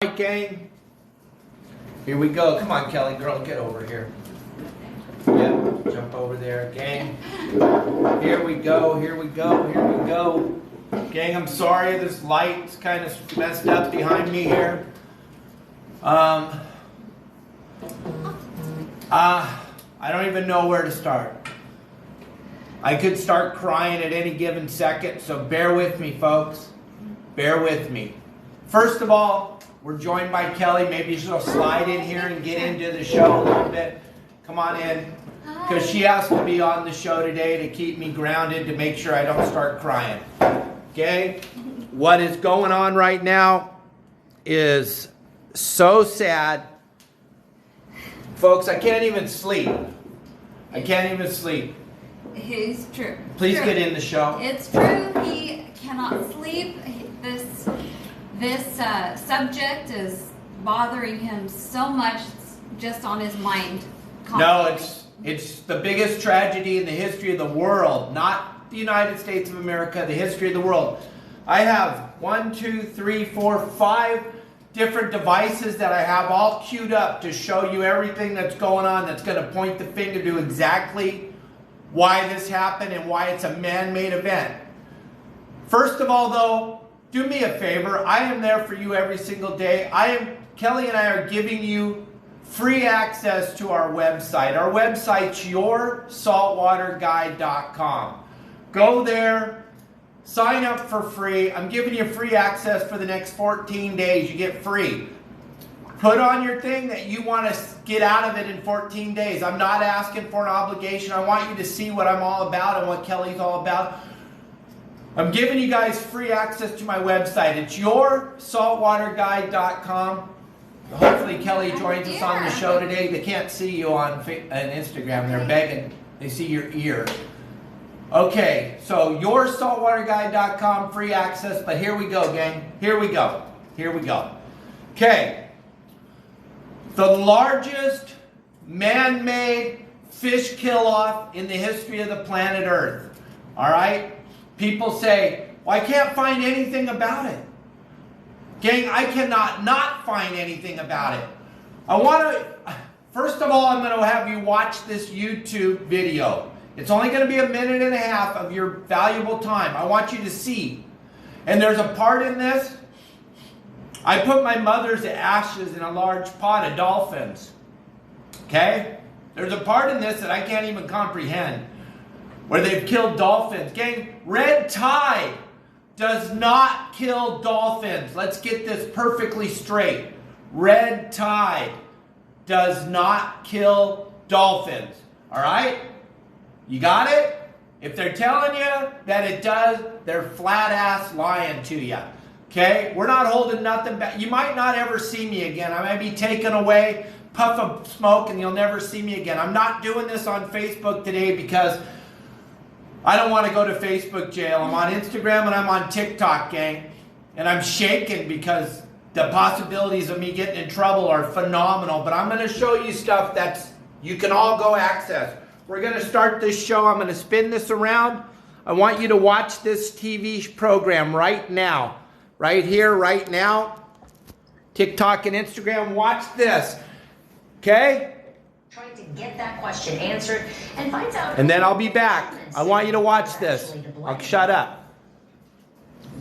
Right, gang. Here we go. Come on, Kelly girl, get over here. Yep, jump over there, gang. Here we go, here we go, here we go. Gang, I'm sorry, this light's kind of messed up behind me here. I don't even know where to start. I could start crying at any given second, so bear with me, folks. Bear with me. First of all, we're joined by Kelly. Maybe she'll slide in here and get into the show a little bit. Come on in. Because she has to be on the show today to keep me grounded, to make sure I don't start crying. Okay? What is going on right now is so sad. Folks, I can't even sleep. I can't even sleep. It's true. Please true. Get in the show. It's true. He cannot sleep. This subject is bothering him so much. It's just on his mind constantly. No, it's the biggest tragedy in the history of the world, not the United States of America, the history of the world. I have 1, 2, 3, 4, 5 different devices that I have all queued up to show you everything that's going on, that's going to point the finger to exactly why this happened and why it's a man-made event. First of all, though, do me a favor. I am there for you every single day. Kelly and I are giving you free access to our website. Our website's yoursaltwaterguide.com. Go there, sign up for free. I'm giving you free access for the next 14 days. You get free. Put on your thing that you want to get out of it in 14 days. I'm not asking for an obligation. I want you to see what I'm all about and what Kelly's all about. I'm giving you guys free access to my website. It's yoursaltwaterguide.com. Hopefully Kelly joins us on the show today. They can't see you on Instagram. They're begging. They see your ear. Okay, so yoursaltwaterguide.com, free access. But here we go, gang. Here we go. Here we go. Okay. The largest man-made fish kill-off in the history of the planet Earth. All right? People say, well, I can't find anything about it. Gang, I cannot not find anything about it. First of all, I'm going to have you watch this YouTube video. It's only going to be 1.5 minutes of your valuable time. I want you to see. And there's a part in this. I put my mother's ashes in a large pot of dolphins. Okay? There's a part in this that I can't even comprehend, where they've killed dolphins. Gang, red tide does not kill dolphins. Let's get this perfectly straight. Red tide does not kill dolphins. All right? You got it? If they're telling you that it does, they're flat ass lying to you. Okay? We're not holding nothing back. You might not ever see me again. I might be taken away, puff of smoke, and you'll never see me again. I'm not doing this on Facebook today because I don't want to go to Facebook jail. I'm on Instagram and I'm on TikTok, gang. And I'm shaking because the possibilities of me getting in trouble are phenomenal. But I'm going to show you stuff that's you can all go access. We're going to start this show. I'm going to spin this around. I want you to watch this TV program right now. Right here, right now. TikTok and Instagram. Watch this. Okay? Trying to get that question answered and finds out. And then I'll be back. I want you to watch this. I'll shut up.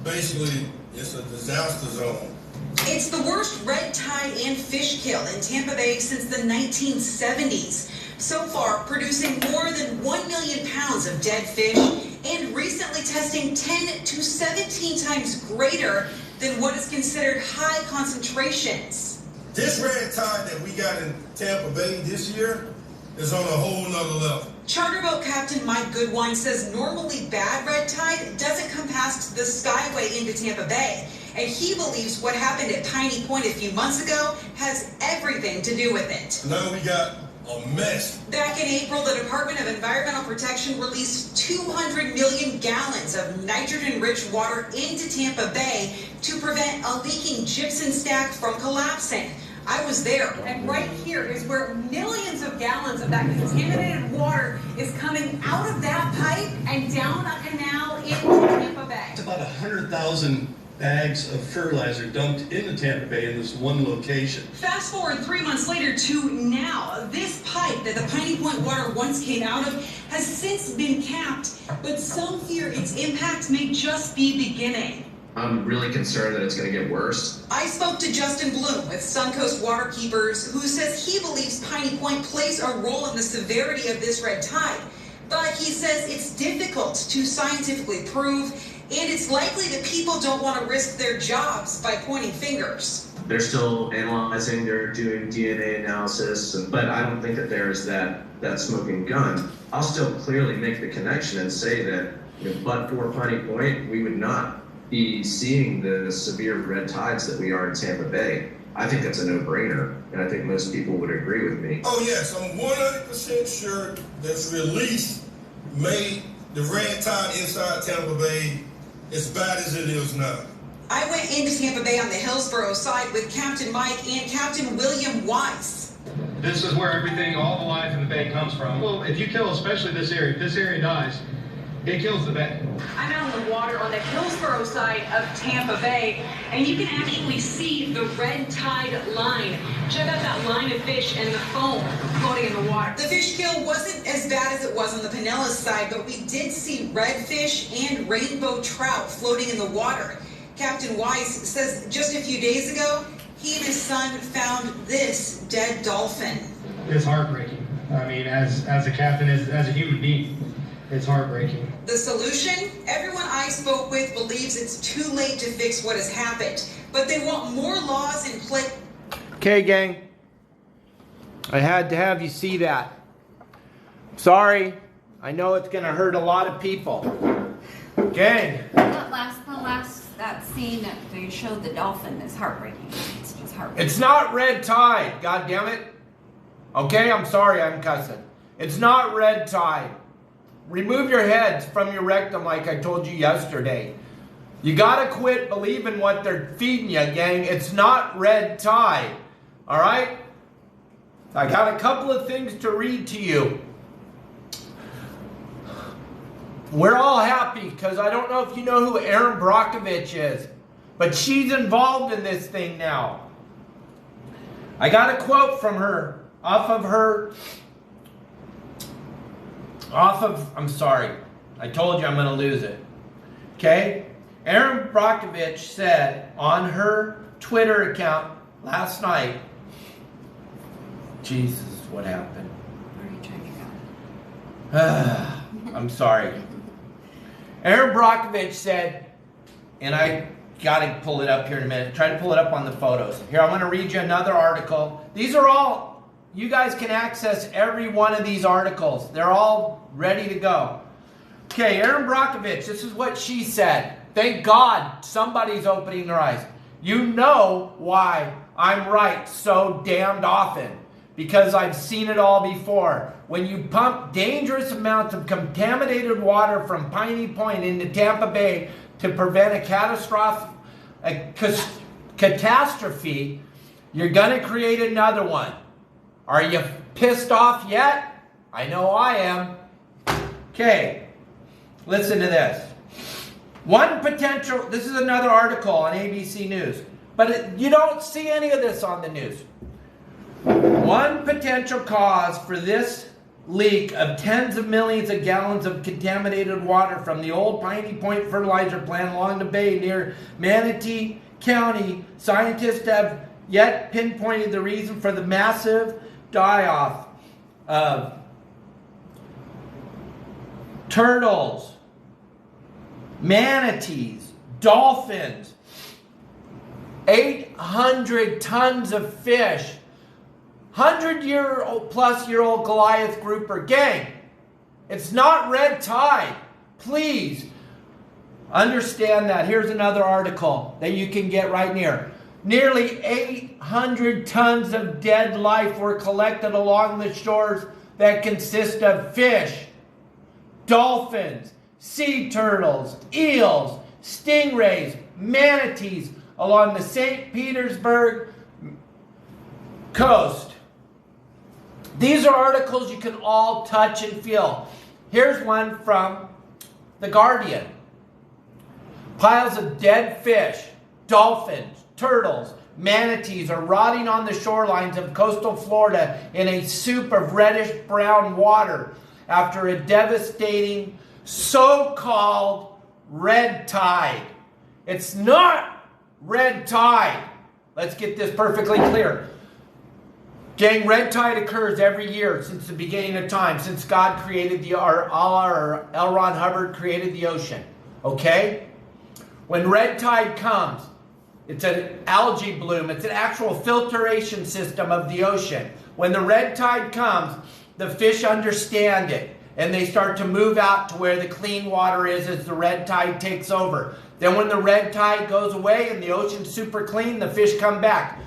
Basically, it's a disaster zone. It's the worst red tide and fish kill in Tampa Bay since the 1970s. So far, producing more than 1 million pounds of dead fish and recently testing 10 to 17 times greater than what is considered high concentrations. This red tide that we got in Tampa Bay this year is on a whole nother level. Charter boat captain Mike Goodwine says normally bad red tide doesn't come past the Skyway into Tampa Bay. And he believes what happened at Piney Point a few months ago has everything to do with it. Now we got a mess. Back in April, the Department of Environmental Protection released 200 million gallons of nitrogen-rich water into Tampa Bay to prevent a leaking gypsum stack from collapsing. I was there. And right here is where millions of gallons of that contaminated water is coming out of that pipe and down a canal into Tampa Bay. It's about 100,000 bags of fertilizer dumped into Tampa Bay in this one location. Fast forward 3 months later to now. This pipe that the Piney Point water once came out of has since been capped, but some fear its impact may just be beginning. I'm really concerned that it's going to get worse. I spoke to Justin Bloom with Suncoast Waterkeepers, who says he believes Piney Point plays a role in the severity of this red tide. But he says it's difficult to scientifically prove, and it's likely that people don't want to risk their jobs by pointing fingers. They're still analyzing, they're doing DNA analysis, but I don't think that there's that smoking gun. I'll still clearly make the connection and say that, but for Piney Point, we would not be seeing the severe red tides that we are in Tampa Bay. I think that's a no-brainer, and I think most people would agree with me. Oh yes, I'm 100% sure this release made the red tide inside Tampa Bay as bad as it is now. I went into Tampa Bay on the Hillsborough side with Captain Mike and Captain William Weiss. This is where everything, all the life in the bay comes from. Well, if you kill especially this area, if this area dies, it kills the bay. I'm out on the water on the Hillsborough side of Tampa Bay, and you can actually see the red tide line. Check out that line of fish and the foam floating in the water. The fish kill wasn't as bad as it was on the Pinellas side, but we did see redfish and rainbow trout floating in the water. Captain Weiss says just a few days ago, he and his son found this dead dolphin. It's heartbreaking. I mean, as a captain, as a human being, it's heartbreaking. The solution? Everyone I spoke with believes it's too late to fix what has happened, but they want more laws in place. Okay, gang. I had to have you see that. Sorry. I know it's going to hurt a lot of people. Gang. That scene that they showed the dolphin is heartbreaking. It's just heartbreaking. It's not red tide. God damn it. Okay, I'm sorry I'm cussing. It's not red tide. Remove your heads from your rectum like I told you yesterday. You gotta quit believing what they're feeding you, gang. It's not red tide. Alright? I got a couple of things to read to you. We're all happy because I don't know if you know who Erin Brockovich is, but she's involved in this thing now. I got a quote from her I'm sorry. I told you I'm going to lose it. Okay? Erin Brockovich said on her Twitter account last night, Jesus, what happened? Where are you trying to go? I'm sorry. Erin Brockovich said, and I got to pull it up here in a minute. Try to pull it up on the photos. Here, I'm going to read you another article. These are all, you guys can access every one of these articles. They're all ready to go. Okay, Erin Brockovich, this is what she said. Thank God somebody's opening their eyes. You know why I'm right so damned often. Because I've seen it all before. When you pump dangerous amounts of contaminated water from Piney Point into Tampa Bay to prevent a catastrophe, you're going to create another one. Are you pissed off yet? I know I am. Okay, listen to this. This is another article on ABC News. But you don't see any of this on the news. One potential cause for this leak of tens of millions of gallons of contaminated water from the old Piney Point fertilizer plant along the bay near Manatee County, scientists have yet pinpointed the reason for the massive die-off of turtles, manatees, dolphins, 800 tons of fish, 100-plus-year-old Goliath grouper. Gang, it's not red tide. Please understand that. Here's another article that you can get right near. Nearly 800 tons of dead life were collected along the shores that consist of fish, dolphins, sea turtles, eels, stingrays, manatees along the St. Petersburg coast. These are articles you can all touch and feel. Here's one from The Guardian. Piles of dead fish, dolphins, turtles, manatees are rotting on the shorelines of coastal Florida in a soup of reddish-brown water after a devastating so-called red tide. It's not red tide. Let's get this perfectly clear. Gang, red tide occurs every year since the beginning of time, since God created L. Ron Hubbard created the ocean. Okay? When red tide comes, it's an algae bloom. It's an actual filtration system of the ocean. When the red tide comes, the fish understand it, and they start to move out to where the clean water is as the red tide takes over. Then when the red tide goes away and the ocean's super clean, the fish come back.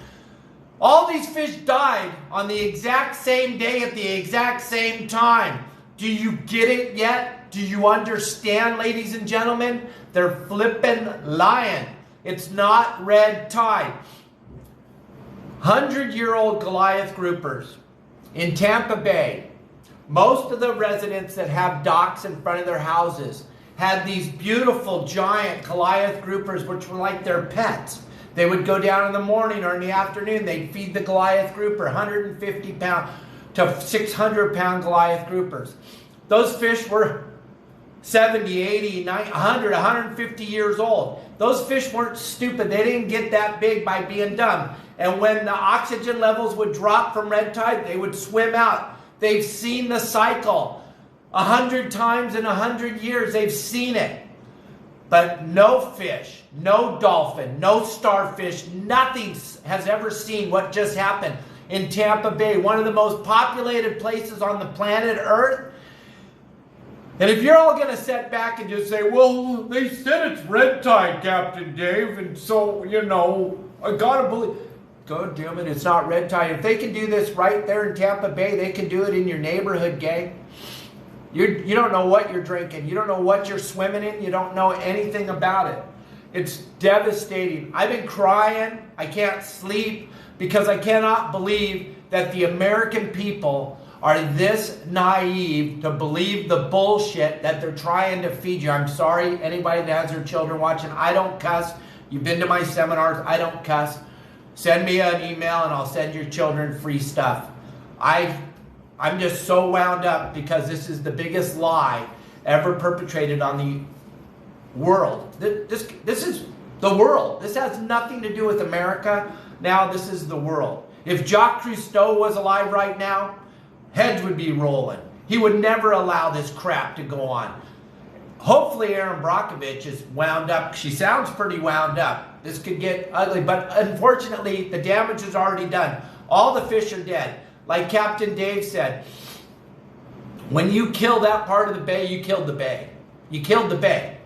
All these fish died on the exact same day at the exact same time. Do you get it yet? Do you understand, ladies and gentlemen? They're flippin' lying. It's not red tide. 100-year-old Goliath groupers in Tampa Bay. Most of the residents that have docks in front of their houses had these beautiful giant Goliath groupers, which were like their pets. They would go down in the morning or in the afternoon. They'd feed the Goliath grouper, 150-pound to 600-pound Goliath groupers. Those fish were 70, 80, 90, 100, 150 years old. Those fish weren't stupid. They didn't get that big by being dumb. And when the oxygen levels would drop from red tide, they would swim out. They've seen the cycle 100 times in 100 years. They've seen it. But no fish, no dolphin, no starfish, nothing has ever seen what just happened in Tampa Bay, one of the most populated places on the planet Earth. And if you're all going to sit back and just say, well, they said it's red tide, Captain Dave, and so, you know, I got to believe. God damn it, it's not red tide. If they can do this right there in Tampa Bay, they can do it in your neighborhood, gang. You don't know what you're drinking. You don't know what you're swimming in. You don't know anything about it. It's devastating. I've been crying. I can't sleep because I cannot believe that the American people are this naive to believe the bullshit that they're trying to feed you. I'm sorry, anybody that has their children watching. I don't cuss. You've been to my seminars. I don't cuss. Send me an email and I'll send your children free stuff. I'm just so wound up because this is the biggest lie ever perpetrated on the world. This is the world. This has nothing to do with America. Now this is the world. If Jacques Cousteau was alive right now, heads would be rolling. He would never allow this crap to go on. Hopefully Erin Brockovich is wound up. She sounds pretty wound up. This could get ugly, but unfortunately the damage is already done. All the fish are dead. Like Captain Dave said, when you kill that part of the bay, you killed the bay. You killed the bay.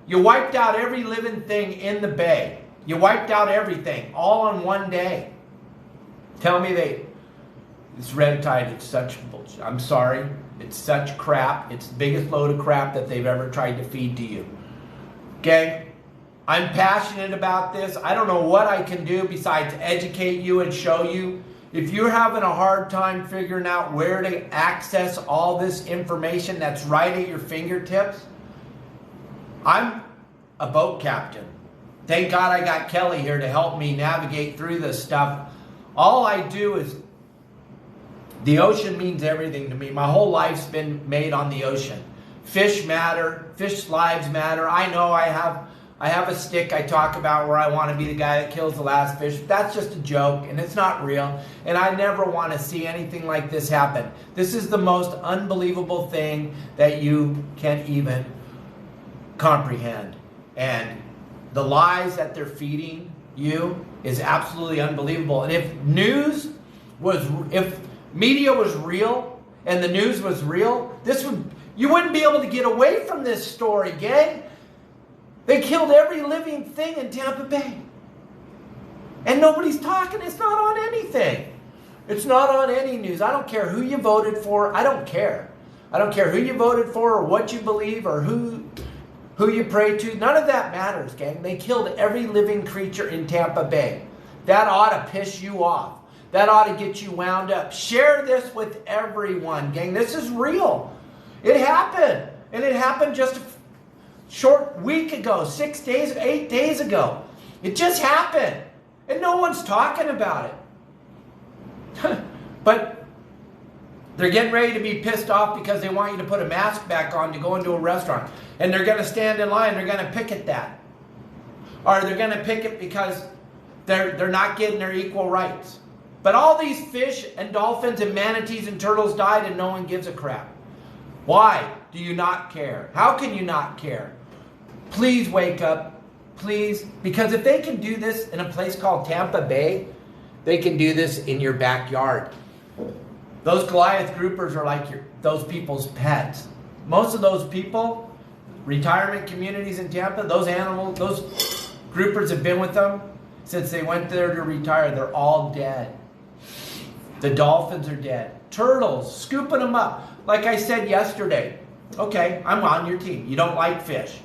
You wiped out every living thing in the bay. You wiped out everything, all on one day. Tell me it's red tide, it's such bullshit. I'm sorry, it's such crap. It's the biggest load of crap that they've ever tried to feed to you. Okay? I'm passionate about this. I don't know what I can do besides educate you and show you. If you're having a hard time figuring out where to access all this information that's right at your fingertips, I'm a boat captain. Thank God I got Kelly here to help me navigate through this stuff. All I do is, the ocean means everything to me. My whole life's been made on the ocean. Fish matter. Fish lives matter. I know I have a stick I talk about where I want to be the guy that kills the last fish. That's just a joke, and it's not real. And I never want to see anything like this happen. This is the most unbelievable thing that you can even comprehend. And the lies that they're feeding you is absolutely unbelievable. And if media was real and the news was real, you wouldn't be able to get away from this story, gang. They killed every living thing in Tampa Bay. And nobody's talking. It's not on anything. It's not on any news. I don't care who you voted for. I don't care. I don't care who you voted for or what you believe or who you pray to. None of that matters, gang. They killed every living creature in Tampa Bay. That ought to piss you off. That ought to get you wound up. Share this with everyone, gang. This is real. It happened. And it happened just short week ago, 6 days, 8 days ago. It just happened. And no one's talking about it. But they're getting ready to be pissed off because they want you to put a mask back on to go into a restaurant. And they're going to stand in line. They're going to picket that. Or they're going to picket because they're not getting their equal rights. But all these fish and dolphins and manatees and turtles died and no one gives a crap. Why do you not care? How can you not care? Please wake up. Please. Because if they can do this in a place called Tampa Bay, they can do this in your backyard. Those Goliath groupers are like those people's pets. Most of those people, retirement communities in Tampa, those animals, those groupers have been with them since they went there to retire. They're all dead. The dolphins are dead. Turtles, scooping them up. Like I said yesterday, okay, I'm on your team. You don't like fish.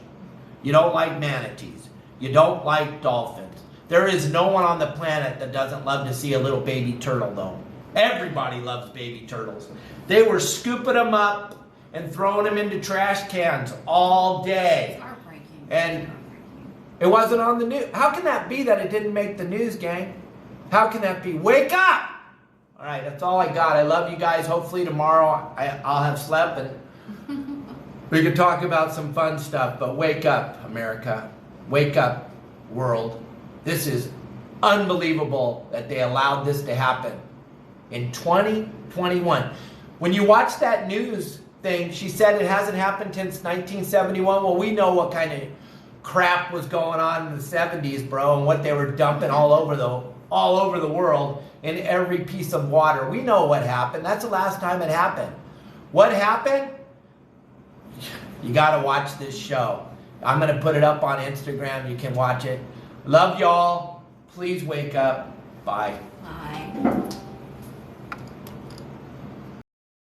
You don't like manatees. You don't like dolphins. There is no one on the planet that doesn't love to see a little baby turtle, though. Everybody loves baby turtles. They were scooping them up and throwing them into trash cans all day. It's heartbreaking. And it wasn't on the news. How can that be that it didn't make the news, gang? How can that be? Wake up! All right, that's all I got. I love you guys. Hopefully tomorrow I'll have slept and we can talk about some fun stuff. But wake up, America. Wake up, world. This is unbelievable that they allowed this to happen in 2021. When you watch that news thing, she said it hasn't happened since 1971. Well, we know what kind of crap was going on in the 70s, bro, and what they were dumping all over the world in every piece of water. We know what happened. That's the last time it happened. What happened? You got to watch this show. I'm going to put it up on Instagram. You can watch it. Love y'all. Please wake up. Bye. Bye.